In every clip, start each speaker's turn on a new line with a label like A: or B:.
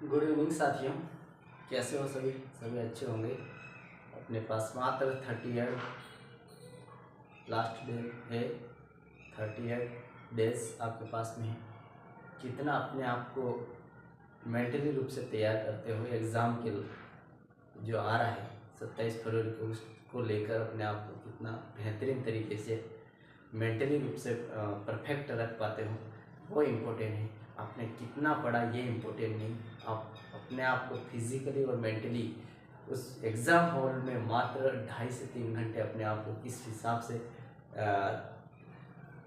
A: Good evening साथियों, कैसे हो सभी? सभी अच्छे होंगे। अपने पास मात्र 38 लास्ट डे है, 38 डेज आपके पास में है। कितना अपने आप को मेंटली रूप से तैयार करते हो एग्ज़ाम के जो आ रहा है 27 फरवरी को, उसको लेकर अपने आप को कितना बेहतरीन तरीके से मेंटली रूप से परफेक्ट रख पाते हो, वो इम्पोर्टेंट है। आपने कितना पढ़ा ये इम्पोर्टेंट नहीं, आप अपने आप को फिजिकली और मेंटली उस एग्ज़ाम हॉल में मात्र 2.5 से 3 घंटे अपने आप को किस हिसाब से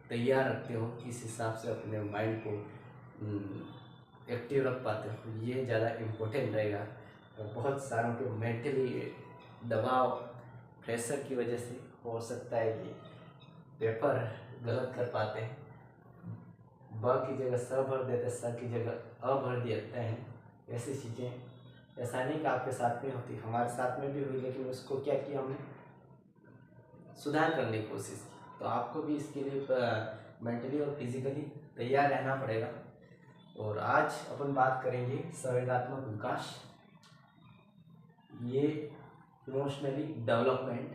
A: तैयार रखते हो, किस हिसाब से अपने माइंड को एक्टिव रख पाते हो, ये ज़्यादा इम्पोर्टेंट रहेगा। और बहुत सारों के मेंटली दबाव, प्रेशर की वजह से हो सकता है कि पेपर गलत कर पाते हैं, ब की जगह स भर देते, स की जगह अ भर देते हैं। ऐसी चीज़ें ऐसा नहीं कि आपके साथ में होती, हमारे साथ में भी हुई, लेकिन उसको क्या किया हमने, सुधार करने की कोशिश की। तो आपको भी इसके लिए मेंटली और फिजिकली तैयार रहना पड़ेगा। और आज अपन बात करेंगे संवेगात्मक विकास, ये इमोशनली डेवलपमेंट,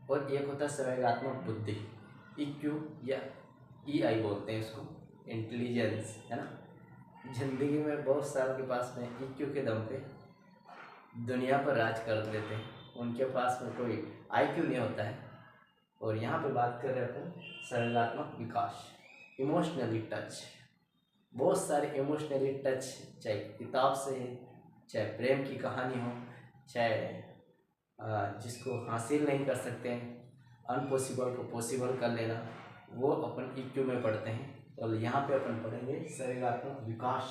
A: और एक होता है संवेगात्मक बुद्धि, EQ या EI बोलते हैं इसको, इंटेलिजेंस, है ना। जिंदगी में बहुत सारों के पास में EQ के दम पे दुनिया पर राज कर देते हैं, उनके पास में कोई IQ नहीं होता है। और यहाँ पे बात कर रहे हैं संवेगात्मक विकास, इमोशनली टच। बहुत सारे इमोशनली टच, चाहे किताब से है, चाहे प्रेम की कहानी हो, चाहे जिसको हासिल नहीं कर सकते हैं, अनपॉसिबल को पॉसिबल कर लेना, वो अपन EQ में पढ़ते हैं। और यहाँ पे अपन पढ़ेंगे संवेगात्मक विकास,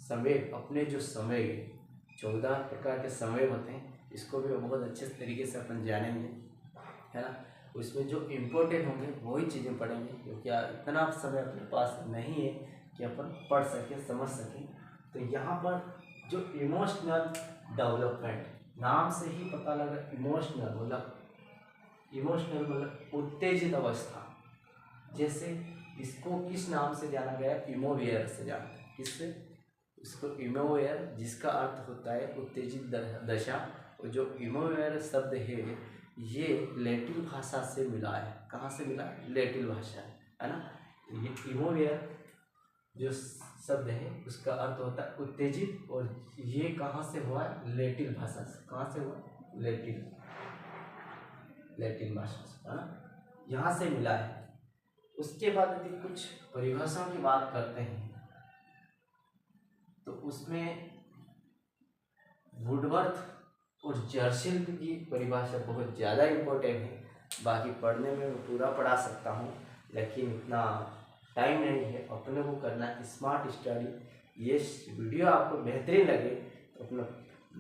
A: संवेग, अपने जो संवेग 14 प्रकार के संवेग होते हैं, इसको भी बहुत अच्छे तरीके से अपन जानेंगे, है ना। उसमें जो इम्पोर्टेंट होंगे वही चीज़ें पढ़ेंगे, क्योंकि इतना समय अपने पास नहीं है कि अपन पढ़ सकें, समझ सकें। तो यहाँ पर जो इमोशनल डेवलपमेंट, नाम से ही पता लगा, इमोशनल मतलब उत्तेजित अवस्था। जैसे इसको किस नाम से जाना गया, इमोवेयर से जाना, किससे, इसको इमोवेयर, जिसका अर्थ होता है उत्तेजित दशा। और जो इमोवेयर शब्द है ये लैटिन भाषा से मिला है। कहाँ से मिला? लैटिन भाषा, है ना। ये इमोवेयर जो शब्द है उसका अर्थ होता है उत्तेजित, और ये कहाँ से हुआ है? लैटिन भाषा से। कहाँ से हुआ? लैटिन भाषा से, है ना, यहाँ से मिला है। उसके बाद यदि कुछ परिभाषाओं की बात करते हैं तो उसमें वुडवर्थ और जर्सिल की परिभाषा बहुत ज़्यादा इम्पोर्टेंट है। बाकी पढ़ने में मैं पूरा पढ़ा सकता हूँ, लेकिन इतना टाइम नहीं है अपने को करना स्मार्ट स्टडी। ये वीडियो आपको बेहतरीन लगे तो अपने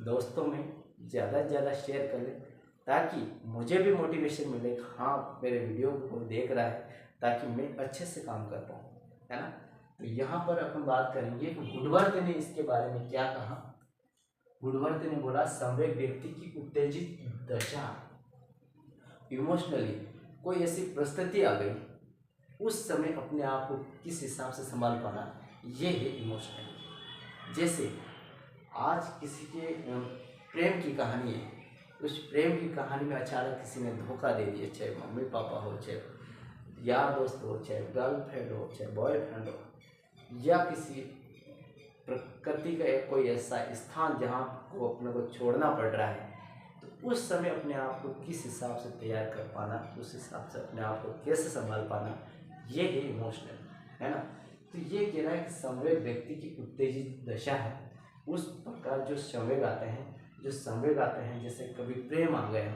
A: दोस्तों में ज़्यादा से ज़्यादा शेयर कर लें, ताकि मुझे भी मोटिवेशन मिले, हाँ मेरे वीडियो को देख रहा है, ताकि मैं अच्छे से काम कर पाऊँ, है ना। तो यहाँ पर अपन बात करेंगे कि वुडवर्थ ने इसके बारे में क्या कहा। वुडवर्थ ने बोला, संवेग व्यक्ति की उत्तेजित दशा, इमोशनली कोई ऐसी परिस्थिति आ गई, उस समय अपने आप को किस हिसाब से संभाल पाना, ये है इमोशनली। जैसे आज किसी के प्रेम की कहानी है, उस प्रेम की कहानी में अचानक किसी ने धोखा दे दिया, चाहे मम्मी पापा हो, चाहे यार दोस्त हो, चाहे गर्लफ्रेंड हो, चाहे बॉयफ्रेंड हो, या किसी प्रकृति का कोई ऐसा स्थान जहाँ को अपने को छोड़ना पड़ रहा है, तो उस समय अपने आप को किस हिसाब से तैयार कर पाना, उस हिसाब से अपने आप को कैसे संभाल पाना, ये है इमोशनल, है ना। तो ये कह रहा है कि संवेग व्यक्ति की उत्तेजित दशा है। उस प्रकार जो संवेग आते हैं, जैसे कभी प्रेम आ गया,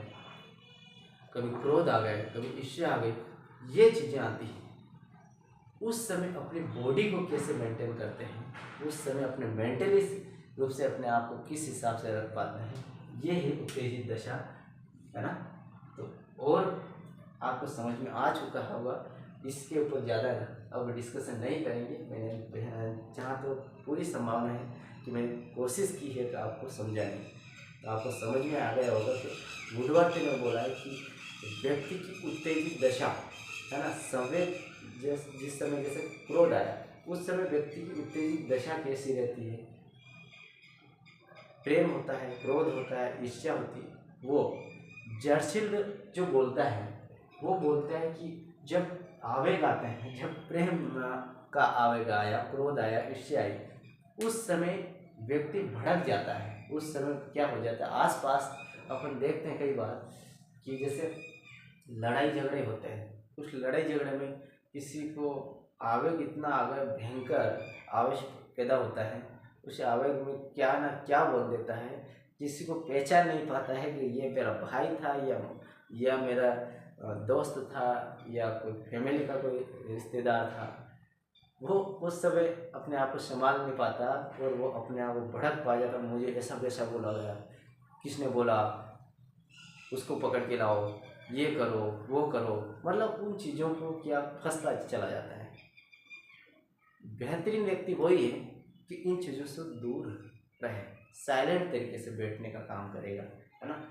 A: कभी क्रोध आ गया, कभी ईर्ष्या आ गई, ये चीज़ें आती हैं। उस समय अपनी बॉडी को कैसे मेंटेन करते हैं, उस समय अपने मेंटली रूप से अपने आप को किस हिसाब से रख पाते हैं, ये है उत्तेजित दशा, है ना। तो और आपको समझ में आ चुका होगा, इसके ऊपर ज़्यादा अब डिस्कशन नहीं करेंगे। मैंने जहाँ तो पूरी संभावना है कि मैंने कोशिश की है कि आपको समझाने, तो आपको समझ में आ गया होगा कि वुडवर्थ ने बोला है कि व्यक्ति की उत्तेजित दशा, है ना, संवेग, जिस समय जैसे क्रोध आया, उस समय व्यक्ति की उत्तेजित दशा कैसी रहती है, प्रेम होता है, क्रोध होता है, ईर्ष्या होती है, वो जर्शिल जो बोलता है वो बोलता है कि जब आवेग आते हैं, जब प्रेम का आवेग आया, क्रोध आया, ईर्ष्या आई, उस समय व्यक्ति भड़क जाता है। उस समय क्या हो जाता है, आसपास अपन देखते हैं कई बार कि जैसे लड़ाई झगड़े होते हैं, उस लड़ाई झगड़े में किसी को आवेग इतना आवेग भयंकर आवेश पैदा होता है, उस आवेग में क्या ना क्या बोल देता है, किसी को पहचान नहीं पाता है कि ये मेरा भाई था या मेरा दोस्त था या कोई फैमिली का कोई रिश्तेदार था। वो उस समय अपने आप को संभाल नहीं पाता और वो अपने आप को भड़क पा जाता, मुझे ऐसा कैसा बोला गया, किसने बोला, उसको पकड़ के लाओ, ये करो वो करो, मतलब उन चीज़ों को क्या फंसता चला जाता है। बेहतरीन व्यक्ति वही है कि इन चीज़ों से दूर रहे, साइलेंट तरीके से बैठने का काम करेगा, है ना।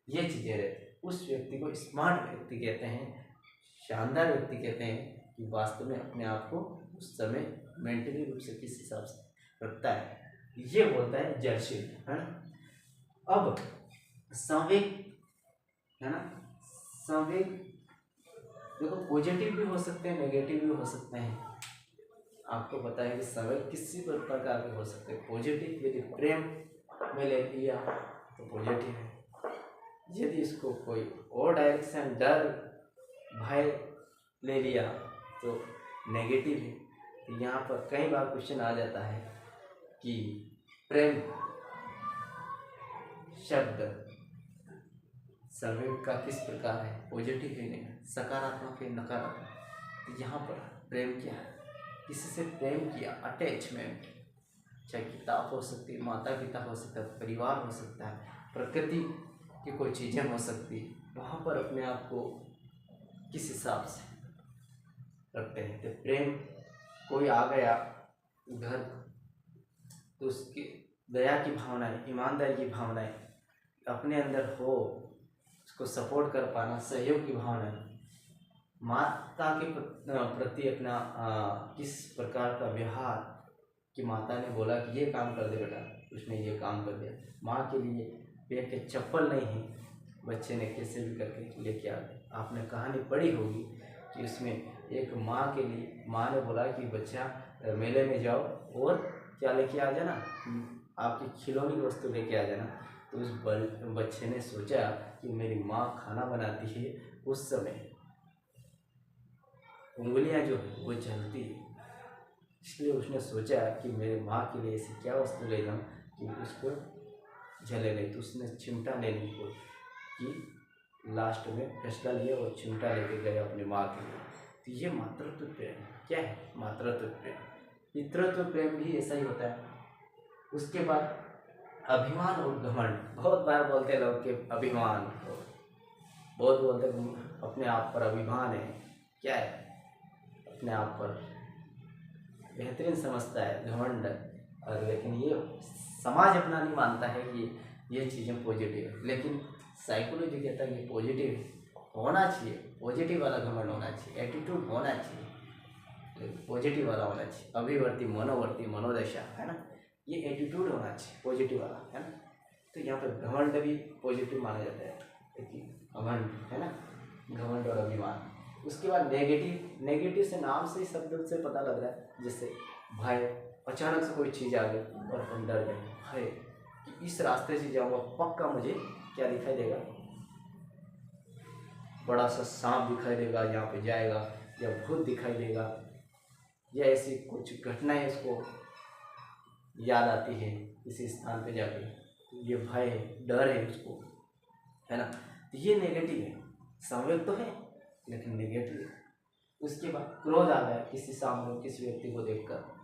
A: ये चीज़ें रहती, उस व्यक्ति को स्मार्ट व्यक्ति कहते हैं, शानदार व्यक्ति कहते हैं कि वास्तव में अपने आप को उस समय मेंटली रूप से किस हिसाब से रखता है, ये बोलता है जर्शिल, है ना। अब संवेग, है ना, संवेग देखो पॉजिटिव भी हो सकते हैं, नेगेटिव भी हो सकते हैं। आपको पता है कि संवेग किसी प्रकार के हो सकते हैं। पॉजिटिव यदि प्रेम में ले लिया तो पॉजिटिव है, यदि इसको कोई और डायरेक्शन डर भय ले लिया तो नेगेटिव है। तो यहाँ पर कई बार क्वेश्चन आ जाता है कि प्रेम शब्द संवेग का किस प्रकार है, पॉजिटिव है नहीं, सकारात्मक है नकारात्मक। तो यहाँ पर प्रेम क्या है, किसी से प्रेम किया, अटैचमेंट, चाहे किताब हो सकती है, माता पिता हो सकता है, परिवार हो सकता है, प्रकृति की कोई चीज़ें हो सकती है, वहाँ पर अपने आप को किस हिसाब से रखते हैं। तो प्रेम, कोई आ गया घर तो उसकी दया की भावनाएं, ईमानदारी की भावनाएं अपने अंदर हो, उसको सपोर्ट कर पाना, सहयोग की भावनाएं, माता के प्रति अपना किस प्रकार का व्यवहार कि माता ने बोला कि ये काम कर दे बेटा, उसने ये काम कर दिया। माँ के लिए पैर के चप्पल नहीं है, बच्चे ने कैसे भी करके लेके आ गए। आपने कहानी पढ़ी होगी कि उसमें एक माँ के लिए माँ ने बोला कि बच्चा मेले में जाओ और क्या लेके आ जाना, आपकी खिलौनी वस्तु लेके आ जाना। तो उस बच्चे ने सोचा कि मेरी माँ खाना बनाती है, उस समय उंगलियां जो है वो जलती है, इसलिए उसने सोचा कि मेरी माँ के लिए ऐसी क्या वस्तु ले जाऊँ कि उसको जले नहीं। तो उसने चिमटा लेने को कि लास्ट में फैसला लिया और चिमटा लेके गया अपनी माँ के लिए। तो ये मातृत्व प्रेम क्या है, मातृत्व प्रेम। पितृत्व प्रेम भी ऐसा ही होता है। उसके बाद अभिमान और घमंड, बहुत बार बोलते हैं लोग कि अभिमान, बहुत बोलते हैं अपने आप पर अभिमान है, क्या है, अपने आप पर बेहतरीन समझता है, घमंड। और लेकिन ये समाज अपना नहीं मानता है कि ये चीज़ें पॉजिटिव है, लेकिन साइकोलॉजी कहता है कि पॉजिटिव होना चाहिए, पॉजिटिव वाला घमंड होना चाहिए, एटीट्यूड होना चाहिए, पॉजिटिव वाला होना चाहिए, अभिवर्ती मनोवर्ती मनोदशा, है ना, ये एटीट्यूड होना चाहिए पॉजिटिव वाला, है ना। तो यहाँ पर घमंड भी पॉजिटिव माना जाता है, घमंड, है ना, घमंड और अभिमान। उसके बाद नेगेटिव, नेगेटिव से नाम से ही शब्द से पता लग रहा है, जैसे भय, अचानक से कोई चीज़ आ गई और हम डर गए, भय कि इस रास्ते से जाऊँगा पक्का मुझे क्या दिखाई देगा, बड़ा सा सांप दिखाई देगा यहाँ पे जाएगा, या भूत दिखाई देगा, या ऐसी कुछ घटनाएं उसको याद आती है किसी स्थान पे जाके, ये भय है, डर है उसको, है ना। तो ये नेगेटिव है, संवेग तो है लेकिन नेगेटिव है। उसके बाद क्रोध आ गया किसी सामने, किसी व्यक्ति को देखकर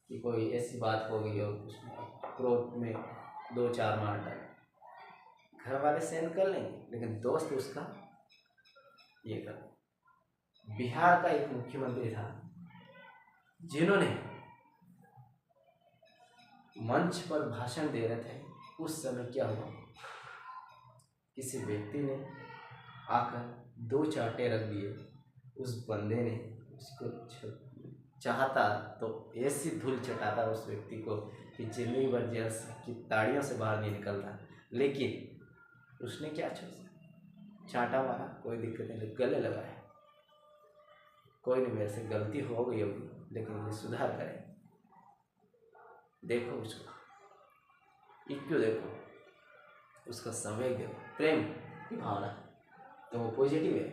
A: कि कोई ऐसी बात हो गई और उसमें क्रोध में 2-4 मार डाले, घर वाले सहन कर लेंगे लेकिन दोस्त उसका ये कर। बिहार का एक मुख्यमंत्री था जिन्होंने मंच पर भाषण दे रहे थे, उस समय क्या हुआ, किसी व्यक्ति ने आकर 2 चांटे रख दिए, उस बंदे ने उसको चाहता तो ऐसी धूल चटाता उस व्यक्ति को कि जिंदगी भर जेल की ताड़ियों से बाहर नहीं निकलता। लेकिन उसने क्या छोड़ा, चाटा मारा, कोई दिक्कत नहीं, गले लगाया, कोई नहीं, मेरे से गलती हो गई होगी लेकिन ये सुधार करे। देखो उसको, क्यों देखो, उसका संवेग देखो, प्रेम की भावना, तो वो पॉजिटिव है।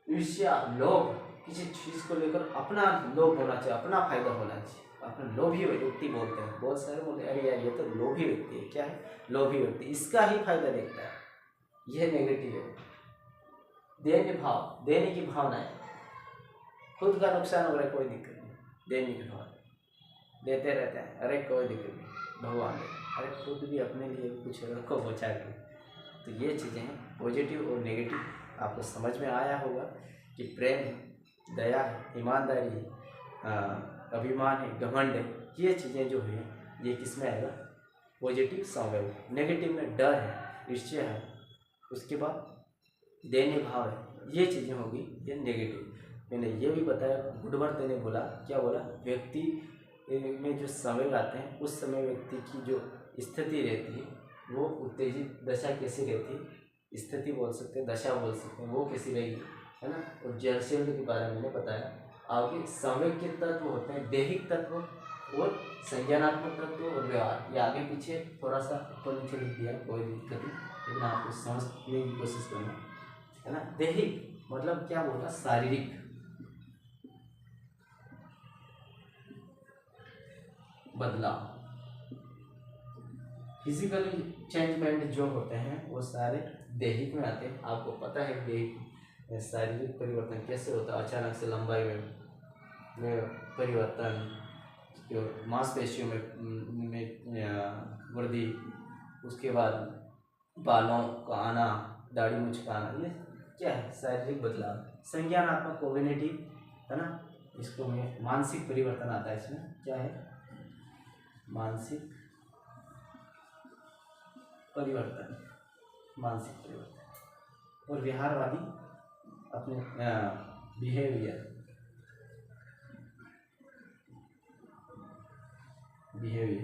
A: ईर्ष्या, लोभ, किसी चीज को लेकर अपना लोभ होना चाहिए, अपना फायदा होना चाहिए। अपना लोभी व्यक्ति बोलते हैं, बहुत सारे बोलते हैं अरे यार ये तो लोभी व्यक्ति है। क्या है? लोभी व्यक्ति, इसका ही फायदा देखता है, यह नेगेटिव है। देने भाव, देने की भावना है, खुद का नुकसान हो रहा है कोई दिक्कत नहीं, देने की भावना, देते रहते हैं, अरे कोई दिक्कत नहीं, भगवान दे, अरे खुद भी अपने लिए कुछ रखो बचा के। तो ये चीज़ें हैं पॉजिटिव और नेगेटिव, आपको समझ में आया होगा कि प्रेम है, दया है, ईमानदारी है, अभिमान है, घमंड है, ये चीज़ें जो है ये किस में आएगा? पॉजिटिव संवेग। नेगेटिव में डर है, ईर्ष्या है, उसके बाद देने भाव है, ये चीज़ें होगी ये नेगेटिव। मैंने ये भी बताया, गुडवर्थ ने बोला, क्या बोला, व्यक्ति में जो संवेग आते हैं उस समय व्यक्ति की जो स्थिति रहती है वो उत्तेजित दशा कैसी रहती है, स्थिति बोल सकते हैं, दशा बोल सकते हैं, वो कैसी रहेगी, है ना। और जलशैल के बारे में मैंने बताया। आगे संवेग के तत्व होते हैं दैहिक तत्व और संज्ञानात्मक तत्व और व्यवहार। ये आगे पीछे थोड़ा सा ऊपर नीचे लिख दिया, कोई दिक्कत नहीं, लेकिन आपको समझने की कोशिश करना, है ना। दैहिक मतलब क्या बोला, शारीरिक बदलाव, फिजिकली चेंजमेंट जो होते हैं वो सारे दैहिक में आते हैं। आपको पता है दैहिक शारीरिक परिवर्तन कैसे होता है, अचानक से लंबाई में परिवर्तन, जो मांसपेशियों में वृद्धि, उसके बाद बालों का आना, दाढ़ी मूंछ का आना, ये क्या है, शारीरिक बदलाव। संज्ञानात्मक कोग्निटिव, है ना, इसको में मानसिक परिवर्तन आता है, इसमें क्या है, मानसिक परिवर्तन, मानसिक परिवर्तन। और व्यवहारवादी अपने बिहेवियर,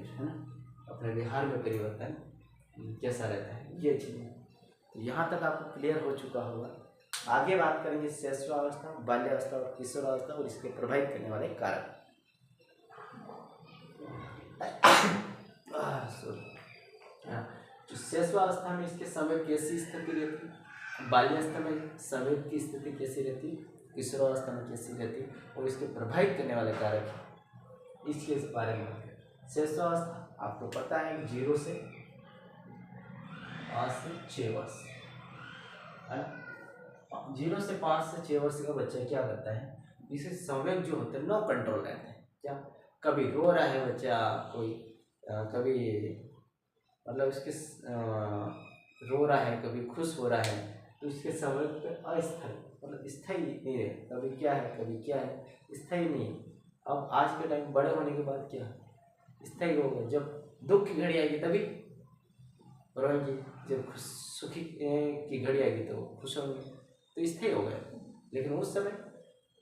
A: है ना, अपने व्यवहार में परिवर्तन कैसा रहता है, ये चीज़ें। तो यहाँ तक आपको क्लियर हो चुका होगा। आगे बात करेंगे शैशवावस्था, बाल्यावस्था और किशोरावस्था और इसके प्रभावित करने वाले कारक। तो शैशवावस्था में इसके संवेग कैसी स्थिति रहती है, बाल्यावस्था में संवेग की स्थिति कैसी रहती है, किशोरावस्था में कैसी रहती है, और इसके प्रभावित करने वाले कारक है, इसके बारे में। शैशवावस्था आपको पता है 0 से 5 से 6 वर्ष, है ना। 0 से 5 से 6 वर्ष का बच्चा क्या करता है, इसे संवेग जो होते हैं नो कंट्रोल रहते हैं। क्या, कभी रो रहा है बच्चा, कोई कभी मतलब उसके रो रहा है, कभी खुश हो रहा है, तो इसके संवेग पे अस्थायी, मतलब स्थायी नहीं रहे, कभी क्या है कभी क्या है, स्थायी नहीं है। अब आज के टाइम बड़े होने के बाद क्या स्थायी हो गए, जब दुख की घड़ी आएगी तभी रोएंगे, जब सुखी की घड़ी आएगी तो खुश होंगे, तो स्थायी हो गए। लेकिन उस समय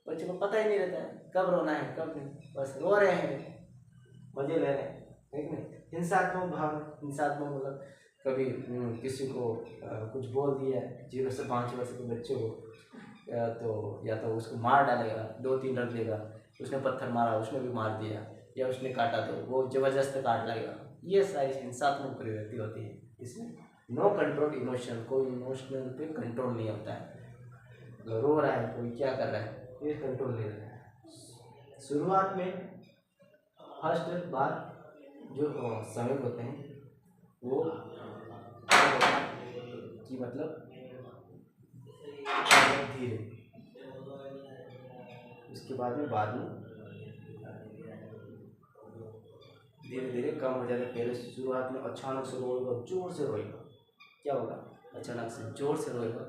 A: बच्चे को पता ही नहीं रहता है कब रोना है कब नहीं, बस रो रहे हैं, मजे ले रहे हैं, ठीक नहीं। हिंसात्मक भाव, हिंसात्मक मतलब कभी किसी को कुछ बोल दिया 0 से 5 वर्ष के बच्चे को, तो या तो उसको मार डालेगा, 2-3 रख देगा, उसने पत्थर मारा उसने भी मार दिया, या उसने काटा तो वो जबरदस्त काट लगेगा। ये सारी हिंसात्मक प्रवृत्ति होती है, इसमें नो कंट्रोल इमोशन, कोई इमोशनल पे कंट्रोल नहीं होता है। रो रहा है कोई, क्या कर रहा है, ये कंट्रोल नहीं रहता है। शुरुआत में फर्स्ट बार जो समय होते हैं वो कि मतलब धीरे, उसके बाद में धीरे धीरे कम हो जाते। पहले शुरुआत में अचानक से रोएगा, जोर से रोएगा, क्या होगा, अचानक से जोर से रोएगा,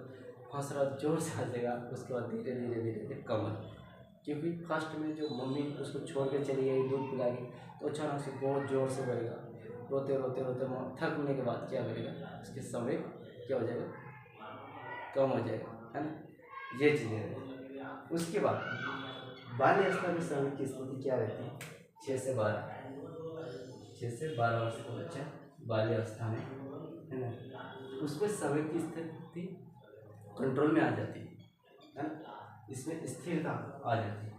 A: हंसरा जोर से हंसेगा, उसके बाद धीरे धीरे धीरे धीरे कम है। क्योंकि फर्स्ट में जो मम्मी उसको छोड़ के चली गई दूध पिला के, तो अचानक से बहुत ज़ोर से बढ़ेगा, रोते रोते रोते थकने के बाद क्या करेगा, उसके समय क्या हो जाएगा, कम हो जाएगा, है ना। ये चीज़ें उसके बाद बाल्य अवस्था में समय की स्थिति क्या रहती है? 6 से 12 वर्ष का बच्चा बाल्य अवस्था में है ना, उसमें समय की स्थिति कंट्रोल में आ जाती है ना, इसमें स्थिरता आ जाती है,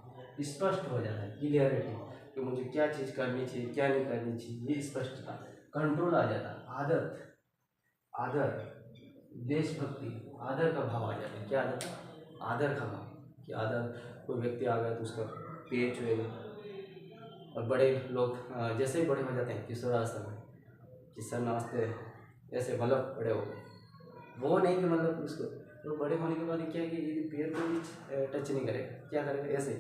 A: स्पष्ट हो जाता है, क्लियरिटी कि मुझे क्या चीज़ करनी चाहिए क्या नहीं करनी चाहिए, ये स्पष्टता, कंट्रोल आ जाता है, आदर, देशभक्ति, आदर का भाव आ जाता है। क्या आ जाता है? आदर का भाव, कि आदर, कोई व्यक्ति आ गया तो उसका पेट छुएगा। और बड़े लोग जैसे ही बड़े हो जाते हैं किशोरावस्था में, कि सर नमस्ते, ऐसे मतलब बड़े हो गए, वो नहीं कि मतलब उसको, तो बड़े होने के बाद क्या है कि ये पैर को भी टच नहीं करेगा, क्या करेगा? ऐसे।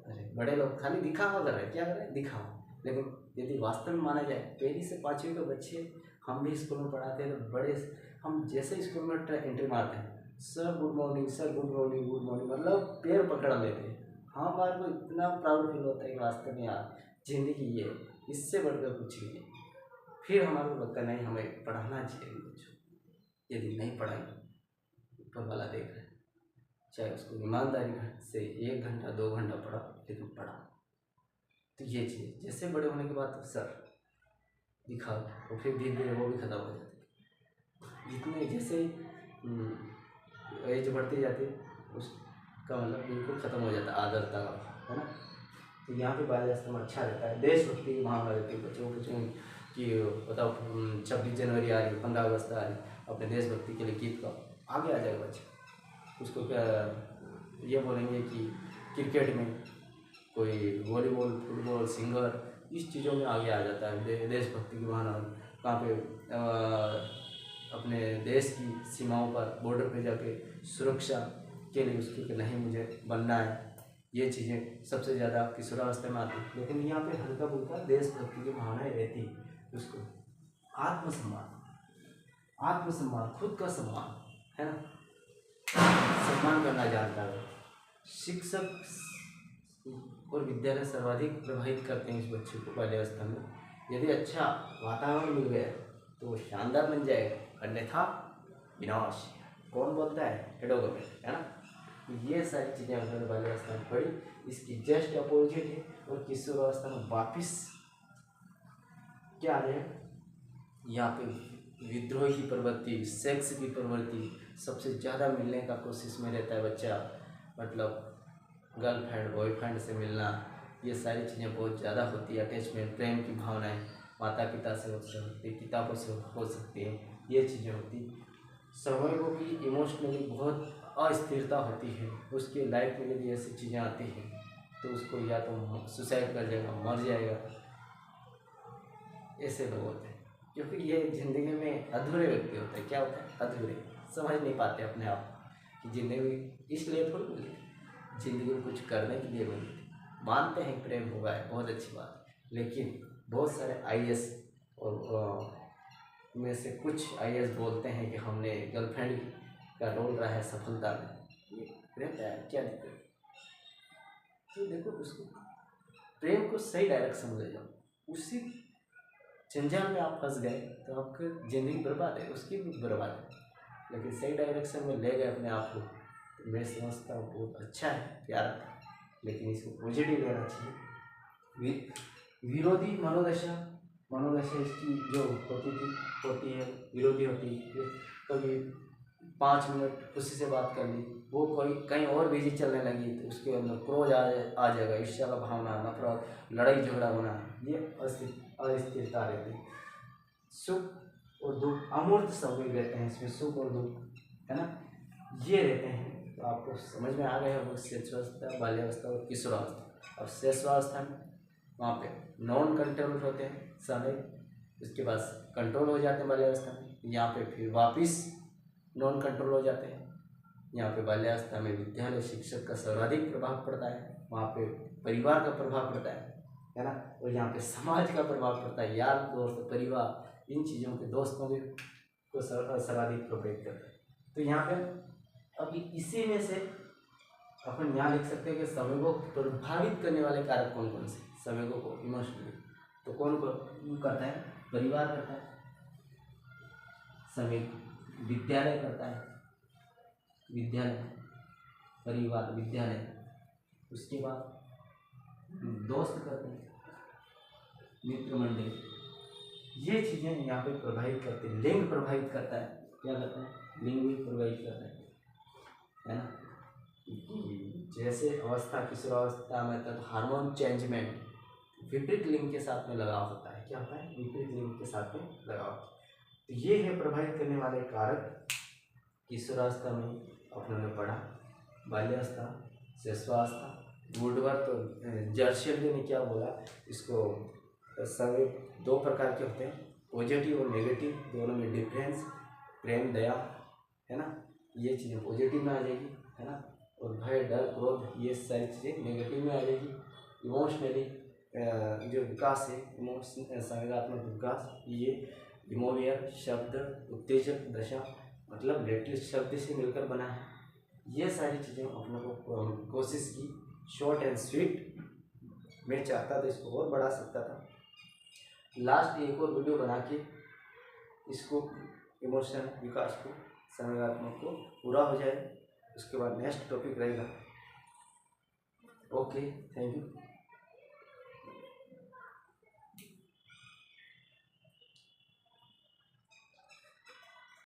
A: अरे बड़े लोग खाली दिखावा कर रहे हैं, क्या कर रहे हैं? दिखावा। लेकिन यदि वास्तव में माना जाए, 1 से 5वीं के बच्चे हम भी स्कूल में पढ़ाते हैं, तो बड़े हम जैसे स्कूल में एंट्री मारते हैं, sir good morning, sir good morning, good morning, मतलब पैर पकड़ लेते हैं। हाँ, हमारे को इतना प्राउड फील होता है कि वास्तव में यार जिंदगी ये है, इससे बढ़कर कुछ नहीं है। फिर हमारे को लगता है नहीं, हमें पढ़ाना चाहिए बच्चों, यदि नहीं पढ़ाएंगे ऊपर वाला देख रहे हैं, चाहे उसको ईमानदारी से 1 घंटा 2 घंटा पढ़ा, लेकिन पढ़ा। तो ये चीज़ जैसे बड़े होने के बाद तो सर दिखाओ, और फिर धीरे धीरे वो भी खत्म हो जाती है। जितने जैसे एज बढ़ती जाती है, उसका मतलब बिल्कुल ख़त्म हो जाता है आदरता का, है ना। तो यहाँ पे बाल्यावस्था में अच्छा रहता है, देशभक्ति की भावना रहती है बच्चों कि बताओ 26 जनवरी आ रही है, 15 अगस्त आ रही है, अपने देशभक्ति के लिए गीत का आगे आ जाएगा बच्चा। उसको क्या ये बोलेंगे कि क्रिकेट में कोई वॉलीबॉल, फुटबॉल, सिंगर, इस चीज़ों में आगे आ जाता है, देशभक्ति की भावना। कहाँ पे अपने देश की सीमाओं पर, बॉर्डर पे जाके सुरक्षा के लिए उसकी कि नहीं मुझे बनना है, ये चीज़ें सबसे ज़्यादा किशोरावस्था में आती है। लेकिन यहाँ पे हल्का फुल्का देशभक्ति की भावनाएं रहती है, उसको आत्मसम्मान, खुद का सम्मान, है ना, सम्मान करना जानता है। शिक्षक और विद्यालय सर्वाधिक प्रभावित करते हैं इस बच्चे को बाल्यावस्था में। यदि अच्छा वातावरण मिल गया तो वो शानदार बन जाएगा, अन्यथा विनाश। कौन बोलता है? पेडागोगी, है ना। ये सारी चीज़ें अगर बाल्यावस्था में पढ़ी, इसकी जस्ट अपोजिट है। और किशोरावस्था में वापिस क्या आ रहे हैं, यहाँ पे विद्रोह की प्रवृत्ति, सेक्स की प्रवृत्ति सबसे ज़्यादा मिलने का कोशिश में रहता है बच्चा। मतलब गर्लफ्रेंड बॉयफ्रेंड से मिलना, ये सारी चीज़ें बहुत ज़्यादा होती है। अटैचमेंट, प्रेम की भावनाएं माता पिता से हो सकती है, किताबों से हो सकती है, ये चीज़ें होती। समय को भी इमोशनली बहुत अस्थिरता होती है, उसके लाइफ में यदि ऐसी चीज़ें आती हैं तो उसको या तो सुसाइड कर जाएगा, मर जाएगा। ऐसे लोग होते हैं, क्योंकि ये ज़िंदगी में अधूरे व्यक्ति होते हैं। क्या होता है? अधूरे, समझ नहीं पाते अपने आप कि ज़िंदगी इसलिए थोड़ी मिली, ज़िंदगी में कुछ करने के लिए मिली। मानते हैं प्रेम होगा है, बहुत अच्छी बात, लेकिन बहुत सारे IAS और में से कुछ IAS बोलते हैं कि हमने गर्लफ्रेंड का रोल रहा है सफलता में, ये रहता है, क्या दिक्कत? तो देखो, उसको प्रेम को सही डायरेक्शन में ले जाओ। उसी जंजाल में आप फंस गए तो आपकी ज़िंदगी बर्बाद है, उसकी भी बर्बाद है। लेकिन सही डायरेक्शन में ले गए अपने आप को, तो मैं समझता हूँ बहुत अच्छा है, प्यारा। लेकिन इसको पॉजिटिव लेना चाहिए। विरोधी मनोदशा इसकी जो होती है विरोधी होती है। कभी 5 मिनट उसी से बात कर ली, वो कोई कहीं और बिजी चलने लगी तो उसके अंदर क्रोध आ जाएगा, ईर्ष्या का भावना, नफरत, लड़ाई झगड़ा होना, ये अस्थिरता रहती है। सुख और दुख अमूर्त संवेग रहते हैं इसमें, सुख और दुख, है ना, ये रहते हैं। तो आपको समझ में आ गया है शिशुअवस्था, बाल्यावस्था और किशोरावस्था। और शिशुअवस्था में वहाँ पे नॉन कंट्रोल होते हैं सारे, उसके बाद कंट्रोल हो जाते हैं बाल्यावस्था में। यहाँ पे फिर वापिस नॉन कंट्रोल हो जाते हैं। यहाँ पे बाल्यावस्था में विद्यालय शिक्षक का सर्वाधिक प्रभाव पड़ता है, वहाँ पे परिवार का प्रभाव पड़ता है ना, और यहाँ पे समाज का प्रभाव पड़ता है, यार दोस्त, परिवार, इन चीज़ों के दोस्तों भी को सर्वाधिक प्रभावित करता है। तो यहाँ पे अभी इसी में से अपन यहाँ लिख सकते हैं कि संवेगों को प्रभावित करने वाले कारक कौन कौन से, संवेगों को इमोशनली, तो कौन करता है? परिवार करता है, संवेग विद्यालय करता है, विद्यालय, परिवार, विद्यालय, उसके बाद दोस्त करते हैं, मित्र मंडल, ये चीज़ें यहाँ पे प्रभावित करते हैं। लिंग प्रभावित करता है, क्या करता है, लिंग भी प्रभावित करता है ना। जैसे अवस्था, किशोरावस्था में तब हार्मोन चेंजमेंट विपरीत लिंग के साथ में लगाव होता है। क्या होता है, विपरीत लिंग के साथ में लगाव। तो ये है प्रभावित करने वाले कारक। किशोरावस्था में अपनों ने पढ़ा, बाल्यावस्था, शिशुअवस्था, मूढ़वर्त और जर्शियन ने क्या बोला, इसको सभी दो प्रकार के होते हैं, पॉजिटिव और नेगेटिव, दोनों में डिफरेंस, प्रेम, दया, है ना, ये चीज़ें पॉजिटिव में आ जाएगी, है ना। और भय, डर, क्रोध, ये सारी चीज़ें नेगेटिव में आ जाएगी। इमोशनली जो विकास है, संवेदनात्मक विकास, ये इमोवियर शब्द उत्तेजक दशा, मतलब लेटेस्ट शब्द से मिलकर बना है। ये सारी चीज़ें अपने को कोशिश की, शॉर्ट एंड स्वीट। मैं चाहता था इसको और बढ़ा सकता था, लास्ट एक और वीडियो बना के इसको इमोशन विकास को, संवेदनात्मक को पूरा हो जाए, उसके बाद नेक्स्ट टॉपिक रहेगा। Okay, thank you.